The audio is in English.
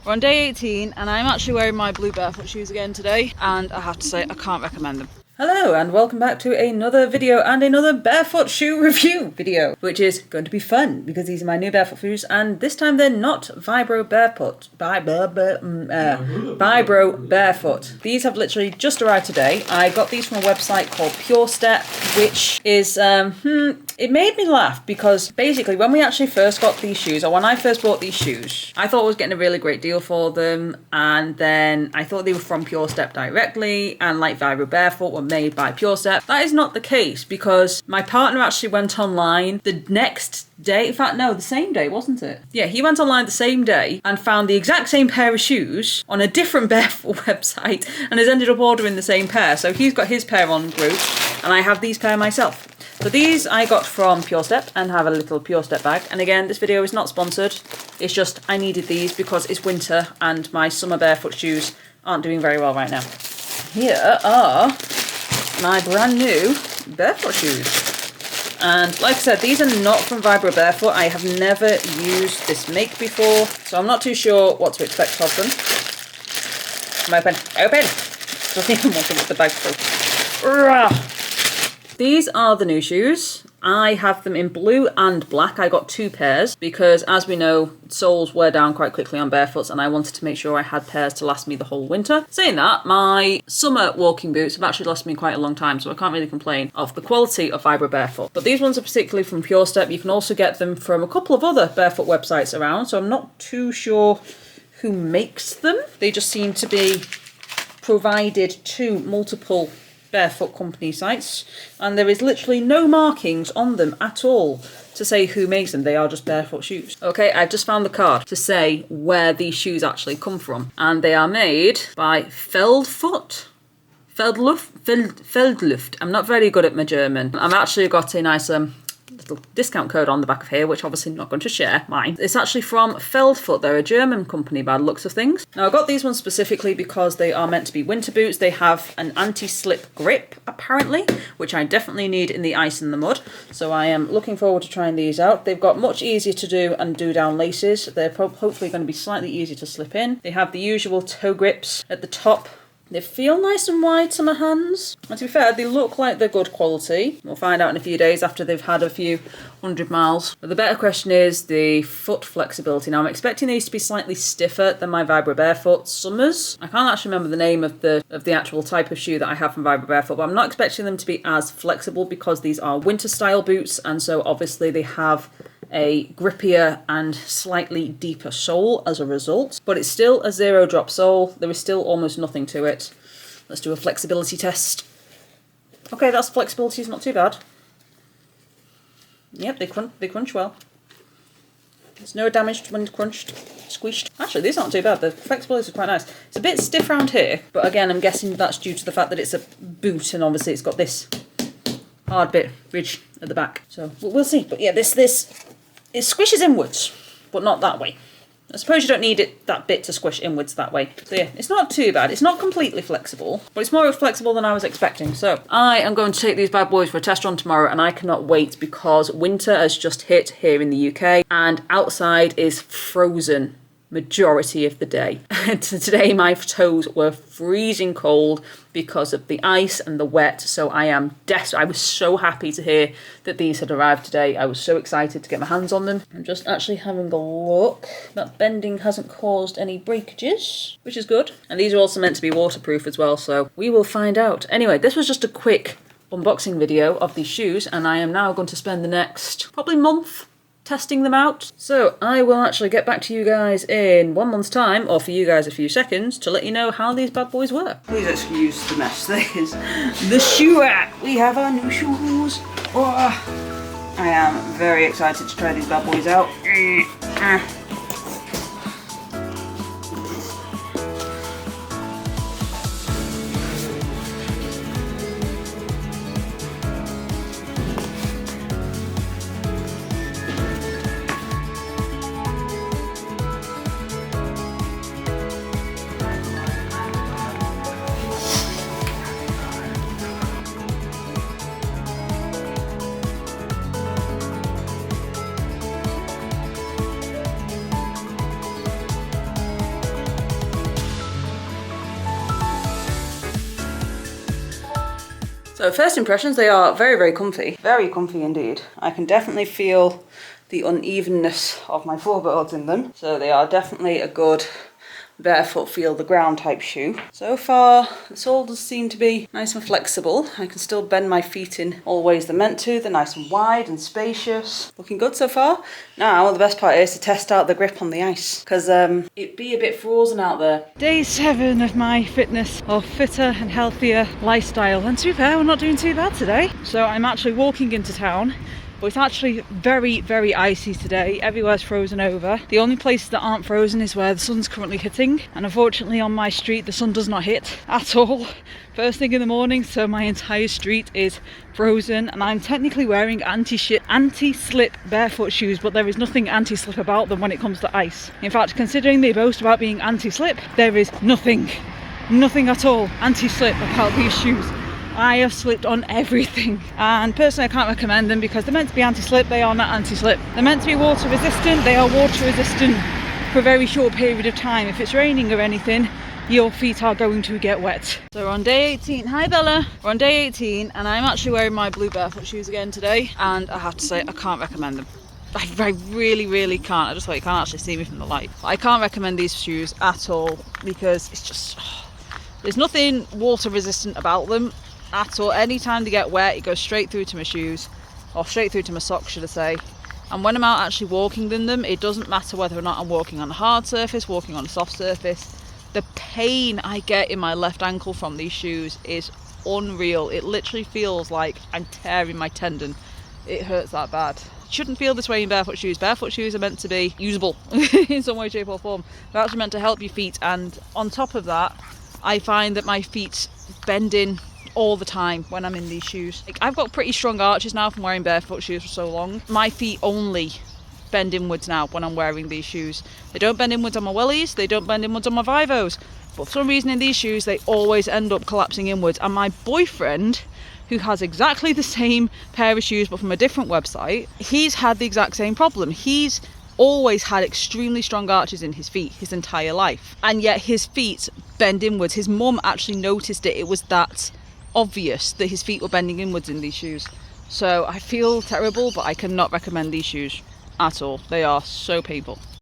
We're on day 18 and I'm actually wearing my blue barefoot shoes again today, and I have to say I can't recommend them. Hello and welcome back to another video and another barefoot shoe review video, which is going to be fun because these are my new barefoot shoes, and this time they're not VivoBarefoot. Barefoot. These have literally just arrived today. I got these from a website called PureStep, which is it made me laugh because basically when we actually first got these shoes, or when I first bought these shoes, I thought I was getting a really great deal for them, and then I thought they were from PureStep directly, and like VivoBarefoot were made by PureStep. That is not the case because my partner actually went online the next day, in fact no, the same day, wasn't it? Yeah, he went online the same day and found the exact same pair of shoes on a different barefoot website and has ended up ordering the same pair. So he's got his pair en route and I have these pair myself. So these I got from PureStep and have a little PureStep bag. And again, this video is not sponsored. It's just I needed these because it's winter and my summer barefoot shoes aren't doing very well right now. Here are my brand new barefoot shoes. And like I said, these are not from VivoBarefoot. I have never used this make before, so I'm not too sure what to expect of them. I'm open. Doesn't even want to with the bag full. These are the new shoes. I have them in blue and black. I got two pairs because, as we know, soles wear down quite quickly on barefoots, and I wanted to make sure I had pairs to last me the whole winter. Saying that, my summer walking boots have actually lasted me quite a long time, so I can't really complain of the quality of VivoBarefoot. But these ones are particularly from PureStep. You can also get them from a couple of other barefoot websites around, so I'm not too sure who makes them. They just seem to be provided to multiple barefoot company sites, and there is literally no markings on them at all to say who makes them. They are just barefoot shoes. Okay, I've just found the card to say where these shoes actually come from, and they are made by Feldluft. I'm not very good at my German. I've actually got a nice little discount code on the back of here, which obviously I'm not going to share mine. It's actually from Feldfoot. They're a German company by the looks of things. Now I got these ones specifically because they are meant to be winter boots. They have an anti-slip grip apparently, which I definitely need in the ice and the mud. So I am looking forward to trying these out. They've got much easier to do and do down laces. They're hopefully going to be slightly easier to slip in. They have the usual toe grips at the top. They feel nice and wide to my hands. And to be fair, they look like they're good quality. We'll find out in a few days after they've had a few 100 miles. But the better question is the foot flexibility. Now I'm expecting these to be slightly stiffer than my VivoBarefoot Summers. I can't actually remember the name of the actual type of shoe that I have from VivoBarefoot, but I'm not expecting them to be as flexible because these are winter style boots, and so obviously they have a grippier and slightly deeper sole as a result, but it's still a zero drop sole. There is still almost nothing to it. Let's do a flexibility test. Okay, that's flexibility is not too bad. Yep, they crunch well. There's no damage when crunched, squished. Actually, these aren't too bad. The flexibility is quite nice. It's a bit stiff around here, but again, I'm guessing that's due to the fact that it's a boot and obviously it's got this hard bit ridge at the back. So we'll see. But yeah, it squishes inwards, but not that way. I suppose you don't need that bit to squish inwards that way. So yeah, it's not too bad. It's not completely flexible, but it's more flexible than I was expecting. So I am going to take these bad boys for a test run tomorrow, and I cannot wait because winter has just hit here in the UK and outside is frozen majority of the day. Today my toes were freezing cold because of the ice and the wet, so I am desperate. I was so happy to hear that these had arrived today. I was so excited to get my hands on them. I'm just actually having a look. That bending hasn't caused any breakages, which is good. And these are also meant to be waterproof as well, so we will find out. Anyway, this was just a quick unboxing video of these shoes, and I am now going to spend the next probably month testing them out. So I will actually get back to you guys in 1 month's time, or for you guys a few seconds, to let you know how these bad boys were. Please excuse the mess. There's the shoe rack. We have our new shoes. Oh, I am very excited to try these bad boys out. So first impressions, they are very, very comfy. Very comfy indeed. I can definitely feel the unevenness of my floorboards in them. So they are definitely a good barefoot feel the ground type shoe. So far, the sole does seem to be nice and flexible. I can still bend my feet in all the ways they're meant to. They're nice and wide and spacious. Looking good so far. Now, the best part is to test out the grip on the ice, because it'd be a bit frozen out there. Day 7 of my fitness or fitter and healthier lifestyle. And to be fair, we're not doing too bad today. So I'm actually walking into town. But it's actually very, very icy today. Everywhere's frozen over. The only places that aren't frozen is where the sun's currently hitting. And unfortunately on my street, the sun does not hit at all. First thing in the morning, so my entire street is frozen. And I'm technically wearing anti-slip barefoot shoes, but there is nothing anti-slip about them when it comes to ice. In fact, considering they boast about being anti-slip, there is nothing at all anti-slip about these shoes. I have slipped on everything, and personally I can't recommend them because they're meant to be anti-slip. They are not anti-slip. They're meant to be water resistant. They are water resistant for a very short period of time. If it's raining or anything, your feet are going to get wet. So we're on day 18. Hi Bella. We're on day 18 and I'm actually wearing my blue barefoot shoes again today, and I have to say I can't recommend them. I really, really can't. I just thought you can't actually see me from the light. I can't recommend these shoes at all because it's just, there's nothing water resistant about them at all. Anytime they get wet, it goes straight through to my shoes, or straight through to my socks, should I say. And when I'm out actually walking in them, it doesn't matter whether or not I'm walking on a hard surface, walking on a soft surface. The pain I get in my left ankle from these shoes is unreal. It literally feels like I'm tearing my tendon. It hurts that bad. It shouldn't feel this way in barefoot shoes. Barefoot shoes are meant to be usable in some way, shape or form. They're actually meant to help your feet, and on top of that, I find that my feet bend in all the time when I'm in these shoes. Like, I've got pretty strong arches now from wearing barefoot shoes for so long. My feet only bend inwards now when I'm wearing these shoes. They don't bend inwards on my wellies, they don't bend inwards on my Vivos, but for some reason in these shoes they always end up collapsing inwards. And my boyfriend, who has exactly the same pair of shoes but from a different website, he's had the exact same problem. He's always had extremely strong arches in his feet his entire life, and yet his feet bend inwards. His mum actually noticed it. It was that obvious that his feet were bending inwards in these shoes. So I feel terrible, but I cannot recommend these shoes at all. They are so painful.